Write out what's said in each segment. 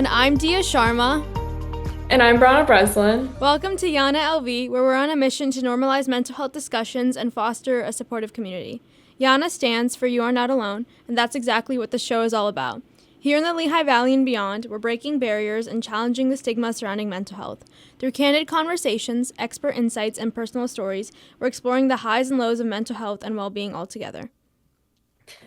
everyone. I'm Diya Sharma. And I'm Breslin. Welcome to YANA LV, where we're on a mission to normalize mental health discussions and foster a supportive community. YANA stands for You Are Not Alone, and that's exactly what the show is all about. Here in the Lehigh Valley and beyond, we're breaking barriers and challenging the stigma surrounding mental health. Through candid conversations, expert insights, and personal stories, we're exploring the highs and lows of mental health and well-being altogether.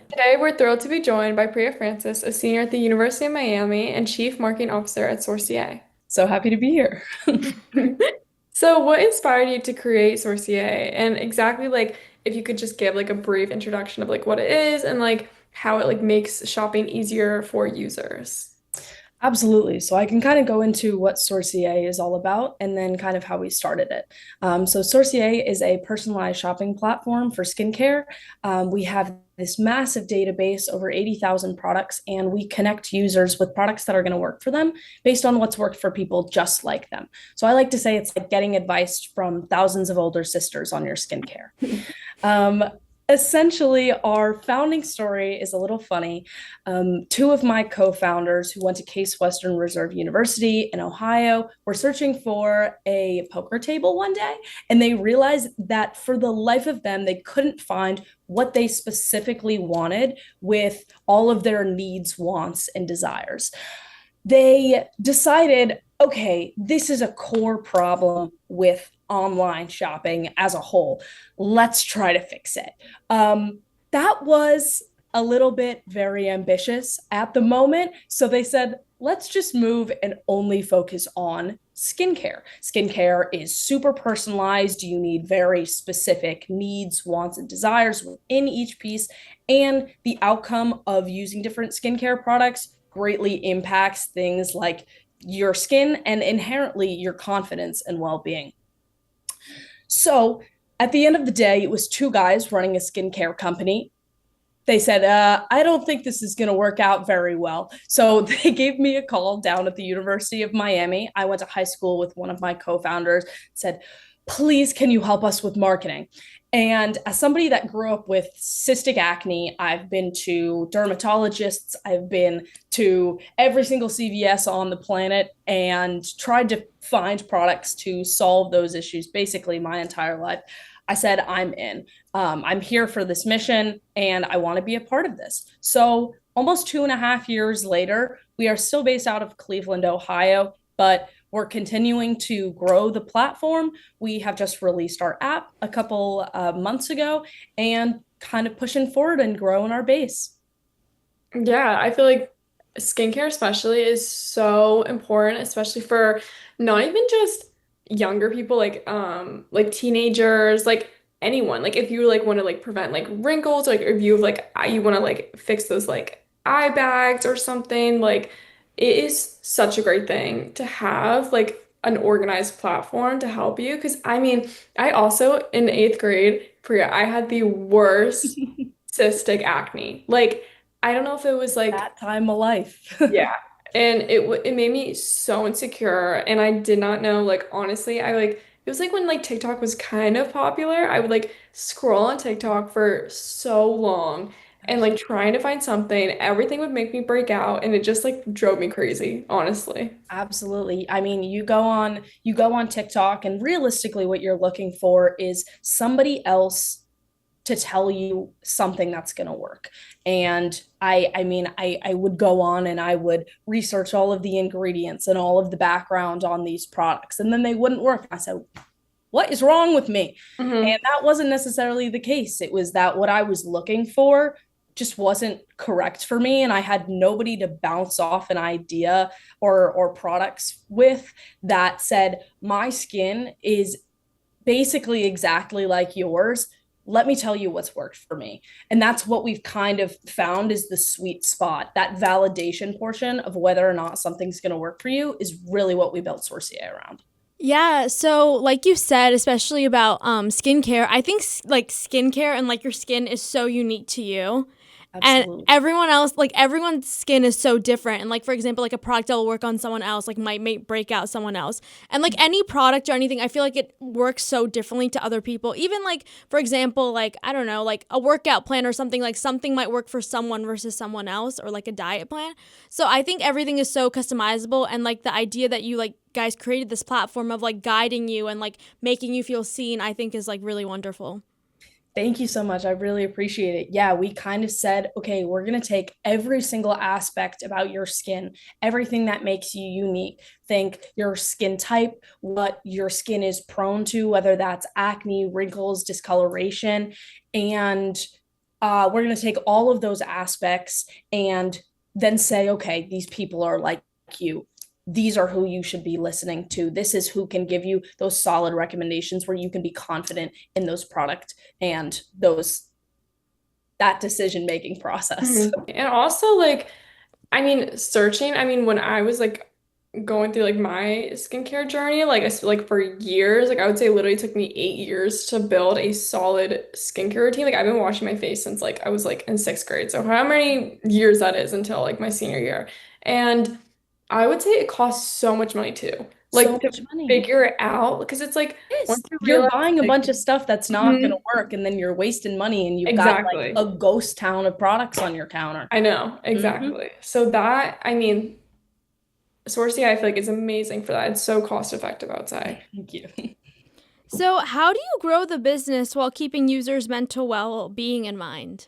Today, we're thrilled to be joined by Priya Francis, a senior at the University of Miami and Chief Marketing Officer at Sorcea. So happy to be here. So what inspired you to create Sorcea? And exactly if you could just give a brief introduction of what it is and how it makes shopping easier for users. Absolutely. So I can kind of go into what Sorcea is all about and then kind of how we started it. So Sorcea is a personalized shopping platform for skincare. We have this massive database, over 80,000 products, and we connect users with products that are going to work for them based on what's worked for people just like them. So I like to say it's like getting advice from thousands of older sisters on your skincare. Essentially, our founding story is a little funny. Two of my co-founders who went to Case Western Reserve University in Ohio were searching for a poker table one day, and they realized that for the life of them, they couldn't find what they specifically wanted with all of their needs, wants, and desires. They decided, okay, this is a core problem with online shopping as a whole. Let's try to fix it. That was a little bit very ambitious at the moment. So they said, let's just move and only focus on skincare. Skincare is super personalized. You need very specific needs, wants, and desires within each piece. And the outcome of using different skincare products greatly impacts things like your skin and inherently your confidence and well-being. So at the end of the day, it was two guys running a skincare company. They said, I don't think this is going to work out very well. So they gave me a call down at the University of Miami. I went to high school with one of my co-founders, said, please, can you help us with marketing? And as somebody that grew up with cystic acne, I've been to dermatologists, I've been to every single CVS on the planet and tried to find products to solve those issues basically my entire life. I said, I'm in. I'm here for this mission and I want to be a part of this. So almost 2.5 years later, we are still based out of Cleveland, Ohio, but we're continuing to grow the platform. We have just released our app a couple months ago and kind of pushing forward and growing our base. Yeah, I feel like skincare especially is so important, especially for not even just younger people, like teenagers, like anyone. Like if you want to prevent wrinkles, if you you want to fix those eye bags or something, it is such a great thing to have an organized platform to help you. Because I mean, I also in 8th grade, Priya, I had the worst cystic acne. I don't know if it was That time of life. yeah. And it made me so insecure and I did not know honestly it was when TikTok was kind of popular. I would scroll on TikTok for so long and trying to find something. Everything would make me break out and it just drove me crazy, honestly. Absolutely. I mean, you go on TikTok and realistically what you're looking for is somebody else to tell you something that's going to work. And I would go on and I would research all of the ingredients and all of the background on these products, and then they wouldn't work. I said, what is wrong with me? Mm-hmm. And that wasn't necessarily the case. It was that what I was looking for just wasn't correct for me. And I had nobody to bounce off an idea or products with that said, my skin is basically exactly like yours. Let me tell you what's worked for me. And that's what we've kind of found is the sweet spot. That validation portion of whether or not something's going to work for you is really what we built Sorcea around. Yeah, so like you said, especially about skincare, I think skincare and your skin is so unique to you. And Absolutely. everyone else, like everyone's skin is so different. And like, for example, like a product that will work on someone else, like might break out someone else. And like any product or anything, I feel like it works so differently to other people. Even like, for example, like, I don't know, like a workout plan or something, like something might work for someone versus someone else, or like a diet plan. So I think everything is so customizable. And like the idea that you like guys created this platform of like guiding you and like making you feel seen, I think is like really wonderful. Thank you so much. I really appreciate it. Yeah, we kind of said, okay, we're going to take every single aspect about your skin, everything that makes you unique. Think your skin type, what your skin is prone to, whether that's acne, wrinkles, discoloration. And we're going to take all of those aspects and then say, okay, these people are like you. These are who you should be listening to. This is who can give you those solid recommendations where you can be confident in those product and those that decision making process. And also like, I mean, searching, I mean, when I was like going through like my skincare journey, like like for years, like I would say literally took me 8 years to build a solid skincare routine. Like I've been washing my face since like I was like in sixth grade. So how many years that is until like my senior year. And I would say it costs so much money too. So Like much to money. figure it out because it's like Yes. once you You're realize buying a like bunch of stuff that's not going to Mhm. work, and then you're wasting money, and you've got like Exactly. a ghost town of products on your counter. I know, Hmm. exactly. So that, I mean, Sorcea, I feel like is amazing for that. It's so cost effective, I would say. Thank you. So, how do you grow the business while keeping users' mental well being in mind?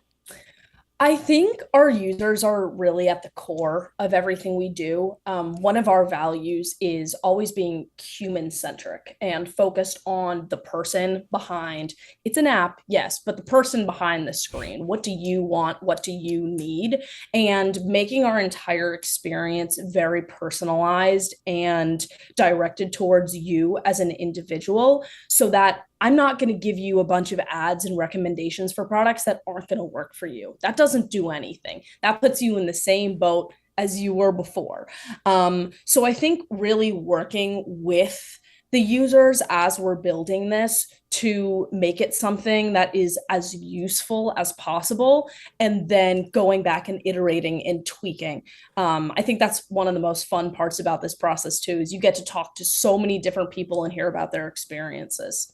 I think our users are really at the core of everything we do. One of our values is always being human centric and focused on the person behind. It's an app, yes, but the person behind the screen. What do you want? What do you need? And making our entire experience very personalized and directed towards you as an individual so that I'm not going to give you a bunch of ads and recommendations for products that aren't going to work for you. That doesn't do anything. That puts you in the same boat as you were before. So I think really working with the users as we're building this to make it something that is as useful as possible and then going back and iterating and tweaking. I think that's one of the most fun parts about this process too is you get to talk to so many different people and hear about their experiences.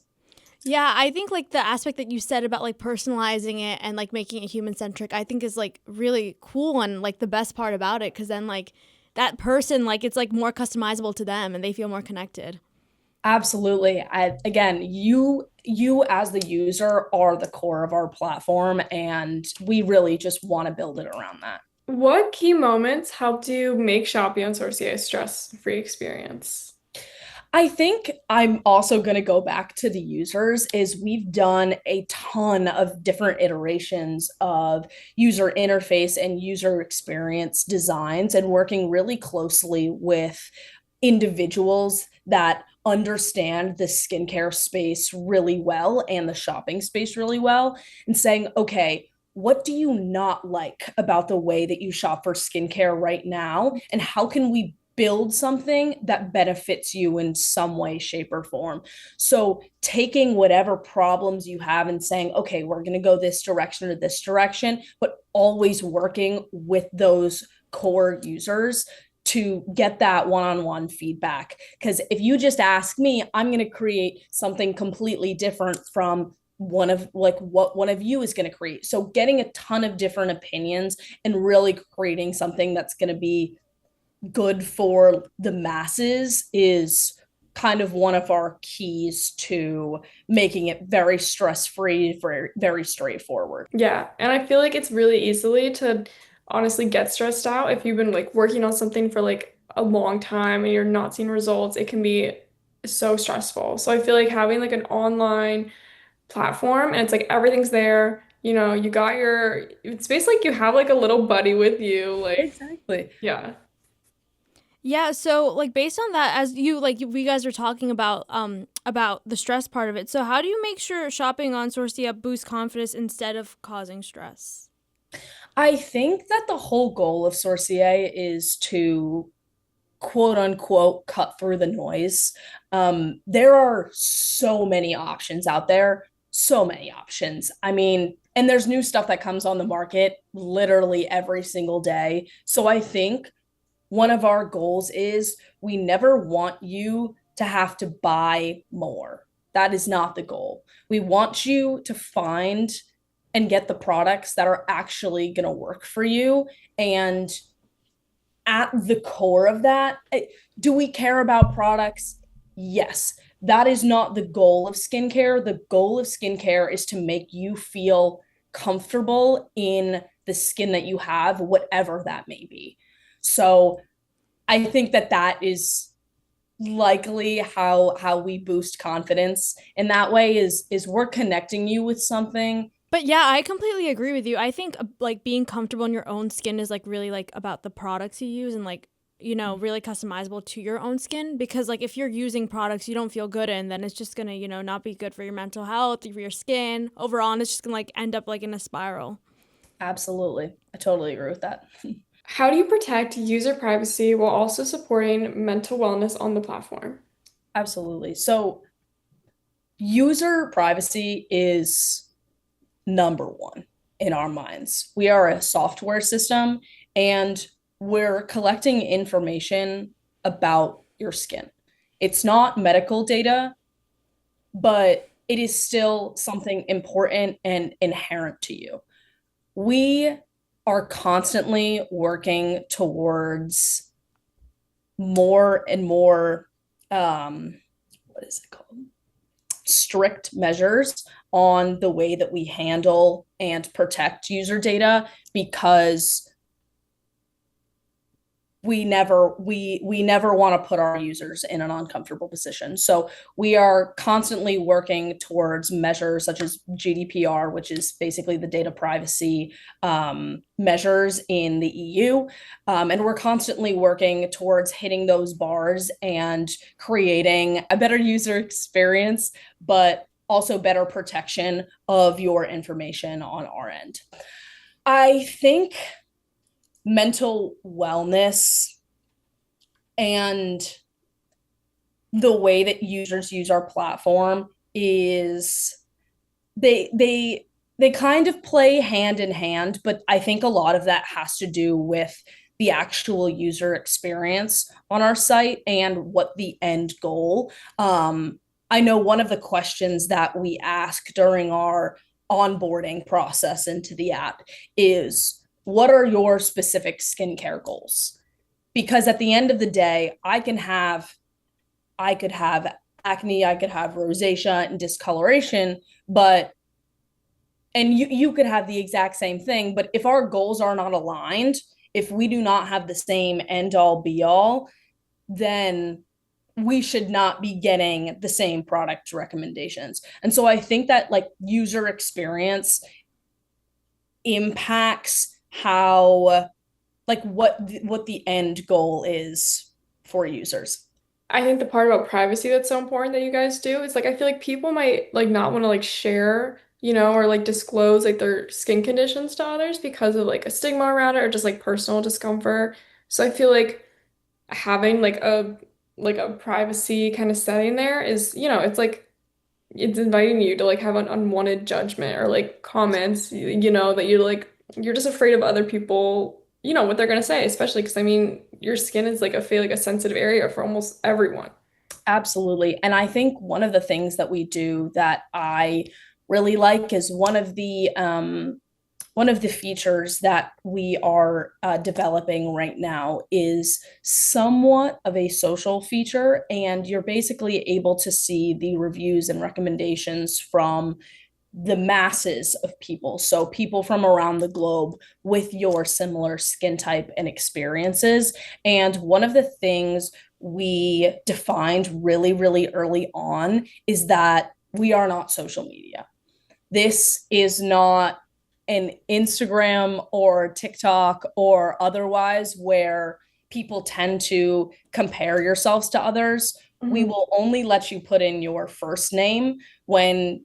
Yeah, I think like the aspect that you said about like personalizing it and like making it human centric, I think is like really cool and like the best part about it because then like that person, like it's like more customizable to them and they feel more connected. Absolutely. Again, you as the user are the core of our platform, and we really just want to build it around that. What key moments helped you make shopping on Sorcea a stress-free experience? I think I'm also going to go back to the users is we've done a ton of different iterations of user interface and user experience designs and working really closely with individuals that understand the skincare space really well and the shopping space really well and saying, okay, what do you not like about the way that you shop for skincare right now? And how can we build something that benefits you in some way, shape, or form? So, taking whatever problems you have and saying, okay, we're going to go this direction or this direction, but always working with those core users to get that one-on-one feedback. Because if you just ask me, I'm going to create something completely different from one of like what one of you is going to create. So getting a ton of different opinions and really creating something that's going to be good for the masses is kind of one of our keys to making it very stress-free, very straightforward. Yeah, and I feel like it's really easily to honestly get stressed out if you've been like working on something for like a long time and you're not seeing results. It can be so stressful. So I feel like having like an online platform and it's like everything's there, you got it's basically like you have like a little buddy with you, like Exactly. yeah. Yeah, so like based on that, as you like we guys were talking about the stress part of it. So how do you make sure shopping on Sorcia boosts confidence instead of causing stress? I think that the whole goal of Sorcier is to quote unquote cut through the noise. There are so many options out there, so many options. I mean, And there's new stuff that comes on the market literally every single day. So I think one of our goals is we never want you to have to buy more. That is not the goal. We want you to find and get the products that are actually going to work for you. And at the core of that, do we care about products? Yes. That is not the goal of skincare. The goal of skincare is to make you feel comfortable in the skin that you have, whatever that may be. So I think that is likely how we boost confidence in that way is we're connecting you with something. But yeah, I completely agree with you. I think like being comfortable in your own skin is like really like about the products you use and like, you know, really customizable to your own skin, because like if you're using products you don't feel good in, then it's just gonna, you know, not be good for your mental health, for your skin overall, and it's just gonna like end up like in a spiral. Absolutely. I totally agree with that. How do you protect user privacy while also supporting mental wellness on the platform? Absolutely. So user privacy is number one in our minds. We are a software system and we're collecting information about your skin. It's not medical data, but it is still something important and inherent to you. We are constantly working towards more and more, what is it called? Strict measures on the way that we handle and protect user data, because we never want to put our users in an uncomfortable position. So we are constantly working towards measures such as GDPR, which is basically the data privacy measures in the EU. And we're constantly working towards hitting those bars and creating a better user experience, but also better protection of your information on our end. I think mental wellness and the way that users use our platform is they kind of play hand in hand, but I think a lot of that has to do with the actual user experience on our site and what the end goal. I know one of the questions that we ask during our onboarding process into the app is, what are your specific skincare goals? Because at the end of the day, I could have acne, I could have rosacea and discoloration, and you could have the exact same thing, but if our goals are not aligned, if we do not have the same end all be all, then we should not be getting the same product recommendations. And so I think that like user experience impacts how like what the end goal is for users. I think the part about privacy that's so important that you guys do is like I feel like people might like not want to like share, you know, or like disclose like their skin conditions to others because of like a stigma around it or just like personal discomfort. So I feel like having like a privacy kind of setting there is, you know, it's like it's inviting you to like have an unwanted judgment or like comments, you know, that you're just afraid of other people, you know, what they're gonna say, especially because I mean, your skin is like I feel like a sensitive area for almost everyone. Absolutely. And I think one of the things that we do that I really like is one of the features that we are developing right now is somewhat of a social feature, and you're basically able to see the reviews and recommendations from the masses of people. So people from around the globe with your similar skin type and experiences. And one of the things we defined really, really early on is that we are not social media. This is not an Instagram or TikTok or otherwise where people tend to compare yourselves to others. We will only let you put in your first name when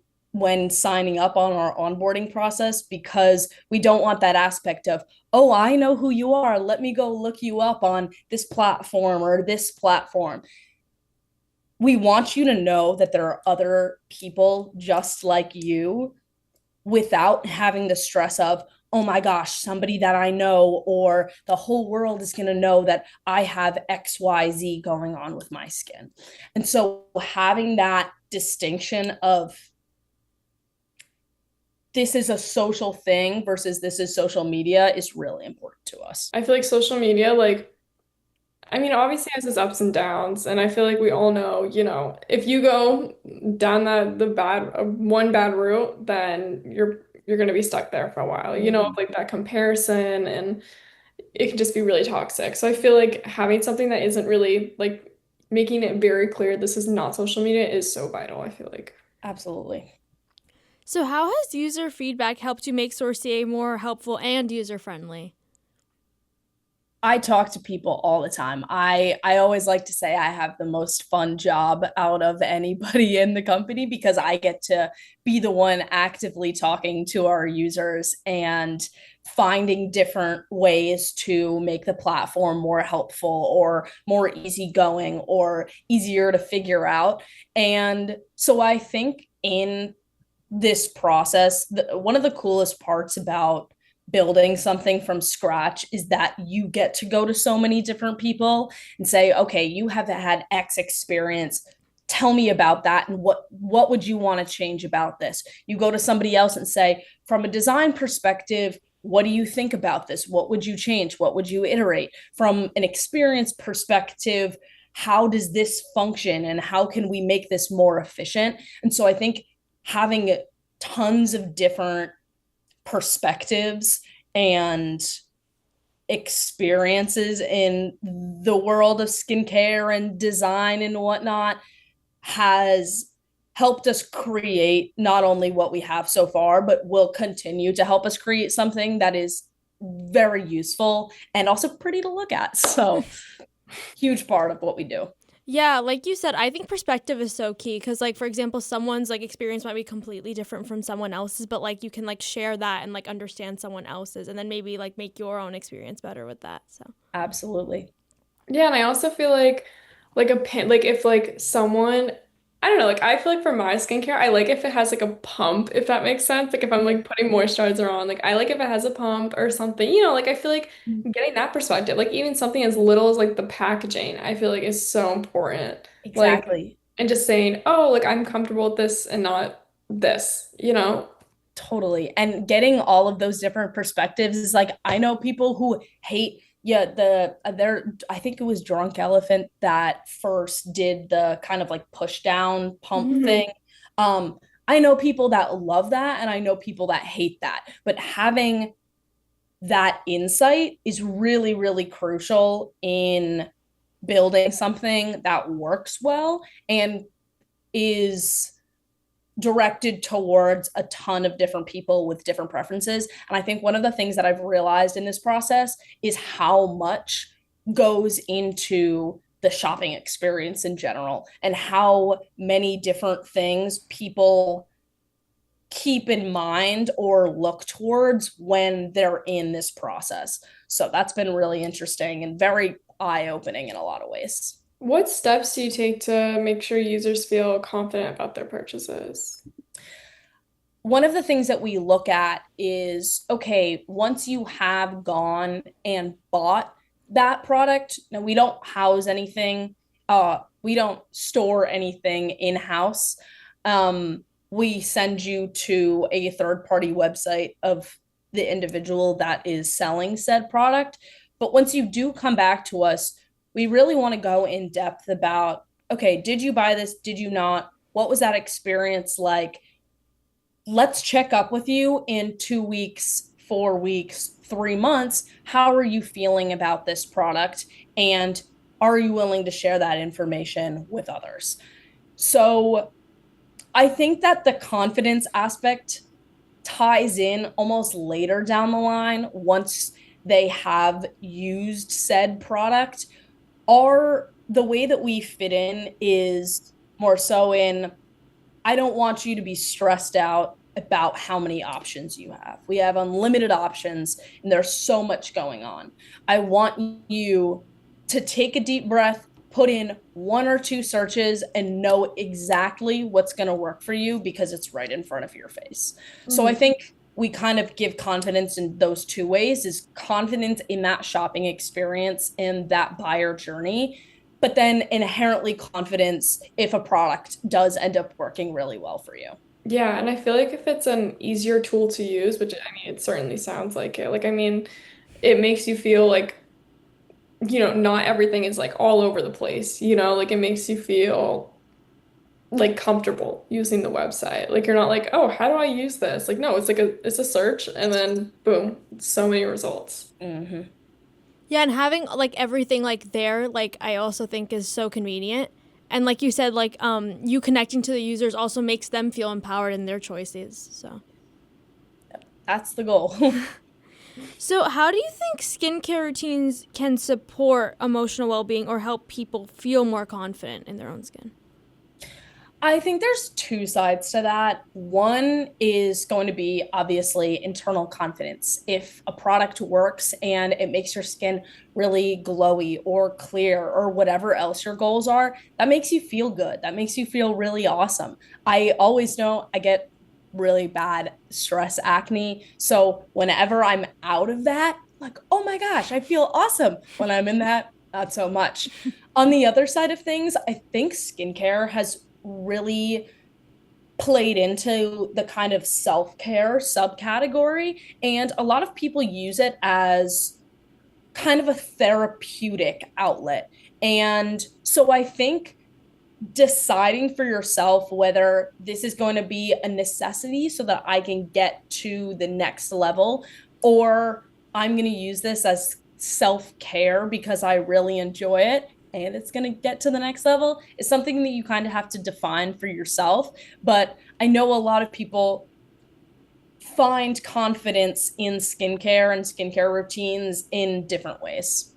signing up on our onboarding process, because we don't want that aspect of, oh, I know who you are, let me go look you up on this platform or this platform. We want you to know that there are other people just like you without having the stress of, oh my gosh, somebody that I know or the whole world is going to know that I have XYZ going on with my skin. And so having that distinction of this is a social thing versus this is social media is really important to us. I feel like social media, like, I mean, obviously has its ups and downs, and I feel like we all know, if you go down the bad one bad route, then you're gonna be stuck there for a while. Like that comparison, and it can just be really toxic. So I feel like having something that isn't really like making it very clear this is not social media is so vital, I feel like. Absolutely. So how has user feedback helped you make Sorcea more helpful and user-friendly? I talk to people all the time. I always like to say I have the most fun job out of anybody in the company because I get to be the one actively talking to our users and finding different ways to make the platform more helpful or more easygoing or easier to figure out. And so I think in this process, one of the coolest parts about building something from scratch is that you get to go to so many different people and say, okay, you have had X experience, tell me about that, and what would you want to change about this. You go to somebody else and say, from a design perspective, what do you think about this? What would you change? What would you iterate? From an experience perspective, how does this function and how can we make this more efficient? And so I think having tons of different perspectives and experiences in the world of skincare and design and whatnot has helped us create not only what we have so far, but will continue to help us create something that is very useful and also pretty to look at. So, huge part of what we do. Yeah, like you said, I think perspective is so key because, like, for example, someone's like experience might be completely different from someone else's, but like you can like share that and like understand someone else's, and then maybe like make your own experience better with that. So Absolutely. Yeah, and I also feel like a pin like if like someone I don't know, like I feel like for my skincare, I like if it has like a pump, if that makes sense. Like if I'm like putting moisturizer on, like I like if it has a pump or something. Like I feel like getting that perspective, like even something as little as like the packaging, I feel like is so important. Like Exactly. and just saying, oh, like I'm comfortable with this and not this. Totally. And getting all of those different perspectives is like, I know people who hate, yeah, there, I think it was Drunk Elephant that first did the kind of like push down pump Mhm. thing. Um, I know people that love that and I know people that hate that, but having that insight is really, really crucial in building something that works well and is directed towards a ton of different people with different preferences. And I think one of the things that I've realized in this process is how much goes into the shopping experience in general and how many different things people keep in mind or look towards when they're in this process. So that's been really interesting and very eye-opening in a lot of ways. What steps do you take to make sure users feel confident about their purchases? One of the things that we look at is okay, once you have gone and bought that product, now we don't house anything, we don't store anything in house. We send you to a third party website of the individual that is selling said product. But once you do come back to us, we really want to go in depth about okay, did you buy this? Did you not? What was that experience like? Let's check up with you in 2 weeks, 4 weeks, 3 months. How are you feeling about this product? And are you willing to share that information with others? So I think that the confidence aspect ties in almost later down the line once they have used said product. Our the way that we fit in is more so in I don't want you to be stressed out about how many options you have. We have unlimited options and there's so much going on. I want you to take a deep breath, put in one or two searches and know exactly what's going to work for you because it's right in front of your face. So I Mhm. think we kind of give confidence in those two ways, is confidence in that shopping experience and that buyer journey, but then inherently confidence if a product does end up working really well for you. Yeah, and I feel like if it's an easier tool to use, which I mean, it certainly sounds like it. Like, I mean, it makes you feel like, not everything is like all over the place, like it makes you feel like comfortable using the website. Like you're not like, oh, how do I use this? Like, no, it's a search and then boom, so many results. Mm-hmm. Yeah, and having like everything like there, like I also think is so convenient. And like you said, like you connecting to the users also makes them feel empowered in their choices. That's the goal. So how do you think skincare routines can support emotional well-being or help people feel more confident in their own skin? I think there's two sides to that. One is going to be obviously internal confidence. If a product works and it makes your skin really glowy or clear or whatever else your goals are, that makes you feel good. That makes you feel really awesome. I always know I get really bad stress acne. So whenever I'm out of that, like, oh my gosh, I feel awesome. When I'm in that, not so much. On the other side of things, I think skincare has really played into the kind of self-care subcategory, and a lot of people use it as kind of a therapeutic outlet. And so I think deciding for yourself whether this is going to be a necessity so that I can get to the next level, or I'm going to use this as self care because I really enjoy it and it's going to get to the next level, is something that you kind of have to define for yourself. But I know a lot of people find confidence in skincare and skincare routines in different ways.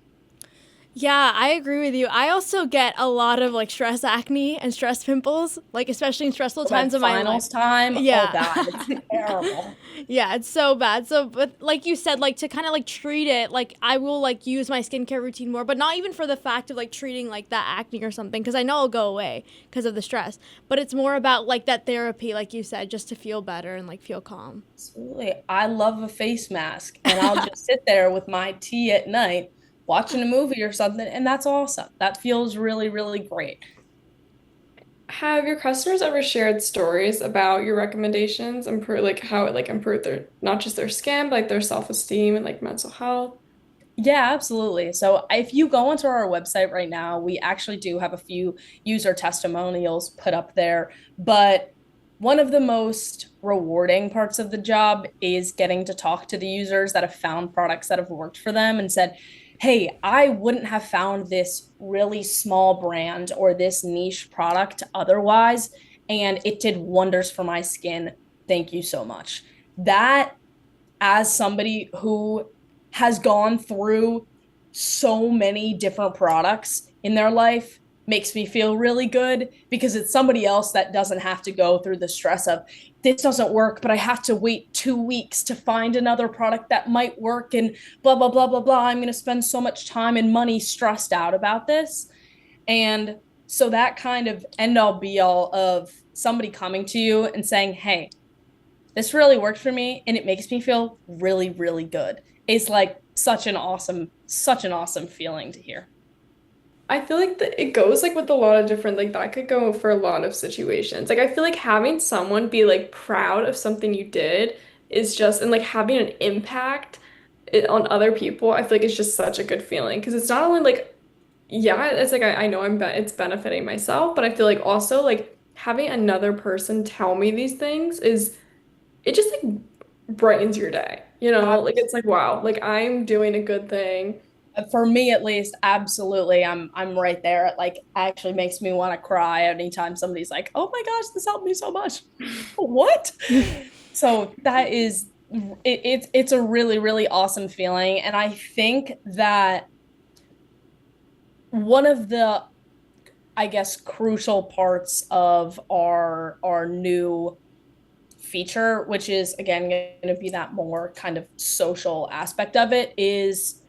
Yeah, I agree with you. I also get a lot of like stress acne and stress pimples, like especially in stressful times That of my life. finals time, oh Yeah. God, it's terrible. Yeah, it's so bad. So, but like you said, like to kind of like treat it, like I will like use my skincare routine more, but not even for the fact of like treating like that acne or something, because I know it'll go away because of the stress. But it's more about like that therapy, like you said, just to feel better and like feel calm. Absolutely. I love a face mask, and I'll just sit there with my tea at night watching a movie or something, and that's awesome. That feels really, really great. Have your customers ever shared stories about your recommendations, improve like how it like improved their not just their skin, but like their self-esteem and like mental health? Yeah, absolutely. So if you go onto our website right now, we actually do have a few user testimonials put up there. But one of the most rewarding parts of the job is getting to talk to the users that have found products that have worked for them and said, hey, I wouldn't have found this really small brand or this niche product otherwise, and it did wonders for my skin. Thank you so much. That, as somebody who has gone through so many different products in their life, makes me feel really good because it's somebody else that doesn't have to go through the stress of this doesn't work, but I have to wait 2 weeks to find another product that might work and blah, blah, blah, blah, blah. I'm going to spend so much time and money stressed out about this. And so that kind of end all be all of somebody coming to you and saying, hey, this really worked for me and it makes me feel really, really good. It's like such an awesome feeling to hear. I feel like it goes like with a lot of different like that could go for a lot of situations. Like I feel like having someone be like proud of something you did is just and like having an impact on other people, I feel like it's just such a good feeling because it's not only like yeah, it's like I know it's benefiting myself, but I feel like also like having another person tell me these things is it just like brightens your day, Like it's like wow, like I'm doing a good thing. For me at least, absolutely, I'm right there. It like actually makes me want to cry anytime somebody's like, oh my gosh, this helped me so much. What? So that is it's a really, really awesome feeling. And I think that one of the, I guess, crucial parts of our new feature, which is again going to be that more kind of social aspect of it, is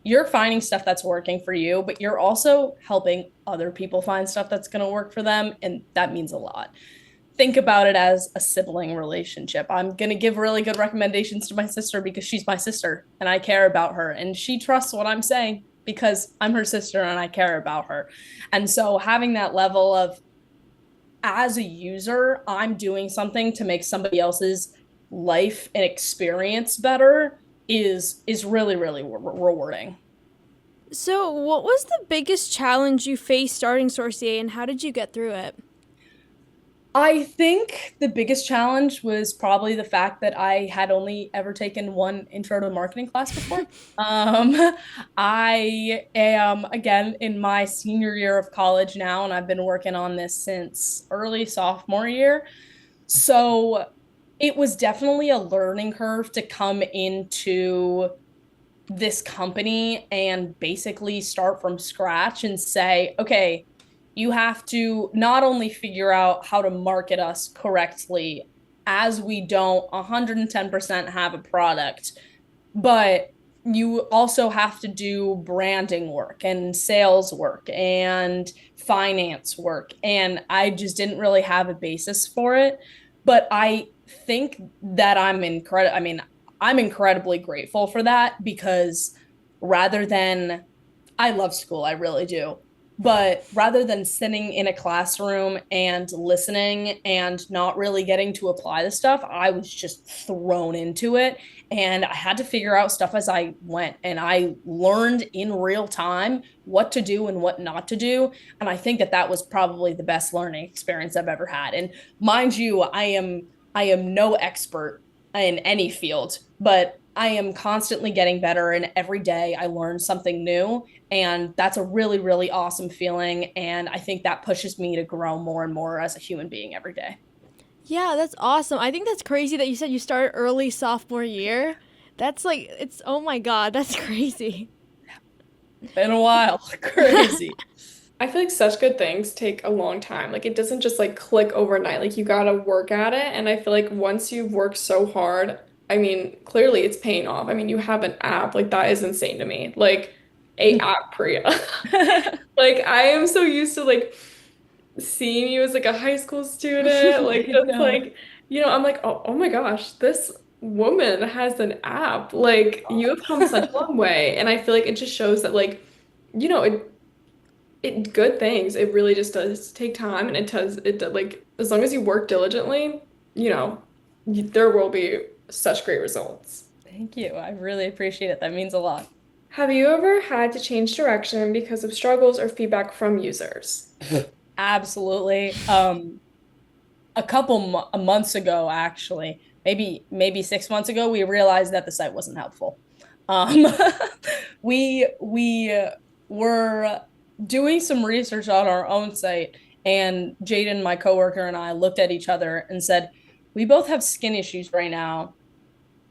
you're finding stuff that's working for you, but you're also helping other people find stuff that's going to work for them. And that means a lot. Think about it as a sibling relationship. I'm going to give really good recommendations to my sister because she's my sister and I care about her. And she trusts what I'm saying because I'm her sister and I care about her. And so having that level of, as a user, I'm doing something to make somebody else's life and experience better is really, really rewarding. So, what was the biggest challenge you faced starting Sorcea, and how did you get through it? I think the biggest challenge was probably the fact that I had only ever taken one intro to marketing class before. Um, I am again in my senior year of college now, and I've been working on this since early sophomore year. So it was definitely a learning curve to come into this company and basically start from scratch and say, okay, you have to not only figure out how to market us correctly, as we don't 110% have a product, but you also have to do branding work and sales work and finance work. And I just didn't really have a basis for it. But I think that I'm incredibly grateful for that because rather than, I love school, I really do. But rather than sitting in a classroom and listening and not really getting to apply the stuff, I was just thrown into it. And I had to figure out stuff as I went. And I learned in real time what to do and what not to do. And I think that that was probably the best learning experience I've ever had. And mind you, I am no expert in any field, but I am constantly getting better, and every day I learn something new. And that's a really, really awesome feeling. And I think that pushes me to grow more and more as a human being every day. Yeah, that's awesome. I think that's crazy that you said you started early sophomore year. That's like, it's, oh my God, that's crazy. Been a while. Crazy. I feel like such good things take a long time. Like it doesn't just like click overnight. Like you gotta work at it. And I feel like once you've worked so hard, I mean, clearly it's paying off. I mean, you have an app, like that is insane to me. Like a app, Priya. Like I am so used to like seeing you as like a high school student, like I just know. like, I'm like, oh my gosh, this woman has an app. Like you have come such a long way. And I feel like it just shows that like, it good things. It really just does take time and like as long as you work diligently, you know, there will be such great results. Thank you. I really appreciate it. That means a lot. Have you ever had to change direction because of struggles or feedback from users? Absolutely. A couple months ago, actually, maybe 6 months ago, we realized that the site wasn't helpful. Um, we were doing some research on our own site, and Jaden, my coworker, and I looked at each other and said, "We both have skin issues right now,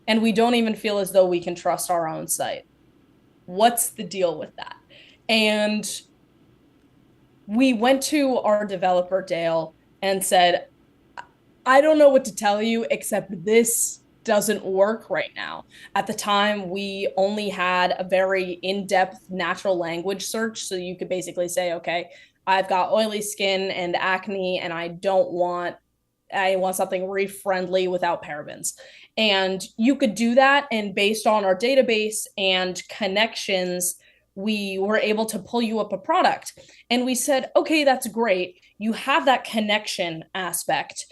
and we don't even feel as though we can trust our own site. What's the deal with that?" And we went to our developer, Dale, and said, I don't know what to tell you except this doesn't work right now. At the time, we only had a very in depth natural language search. So you could basically say, okay, I've got oily skin and acne, and I want something reef friendly without parabens. And you could do that. And based on our database and connections, we were able to pull you up a product. And we said, okay, that's great. You have that connection aspect,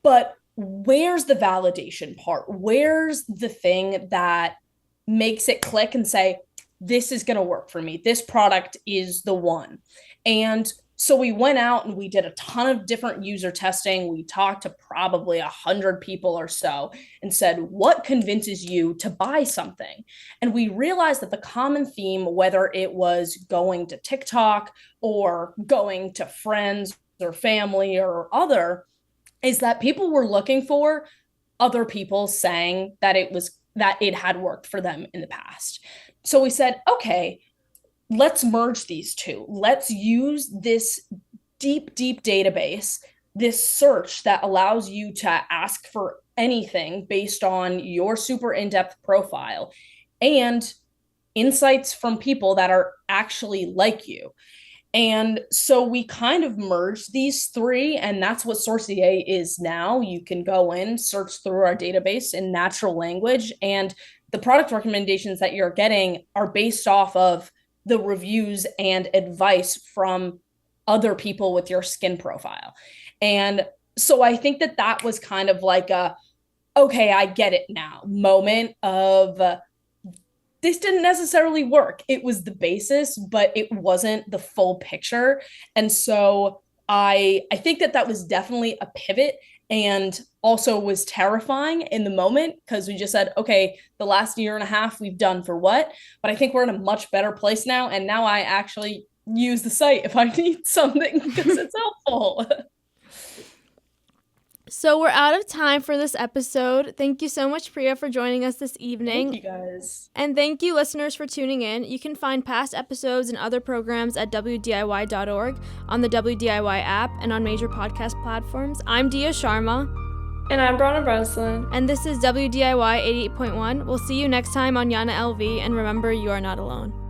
but where's the validation part? Where's the thing that makes it click and say, this is going to work for me? This product is the one. And so we went out and we did a ton of different user testing. We talked to probably 100 people or so and said, what convinces you to buy something? And we realized that the common theme, whether it was going to TikTok or going to friends or family or other, is that people were looking for other people saying that it had worked for them in the past. So we said, okay, let's merge these two. Let's use this deep, deep database, this search that allows you to ask for anything based on your super in-depth profile, and insights from people that are actually like you. And so we kind of merged these three, and that's what Sorcea is now. You can go in, search through our database in natural language, and the product recommendations that you're getting are based off of the reviews and advice from other people with your skin profile. And so I think that that was kind of like a, okay, I get it now moment of this didn't necessarily work. It was the basis, but it wasn't the full picture. And so I think that that was definitely a pivot, and also was terrifying in the moment, because we just said, okay, the last year and a half we've done for what? But I think we're in a much better place now. And now I actually use the site if I need something because it's helpful. So we're out of time for this episode. Thank you so much, Priya, for joining us this evening. Thank you, guys. And thank you, listeners, for tuning in. You can find past episodes and other programs at WDIY.org, on the WDIY app, and on major podcast platforms. I'm Diya Sharma. And I'm Brannagh Breslin. And this is WDIY 88.1. We'll see you next time on YANA LV, and remember, you are not alone.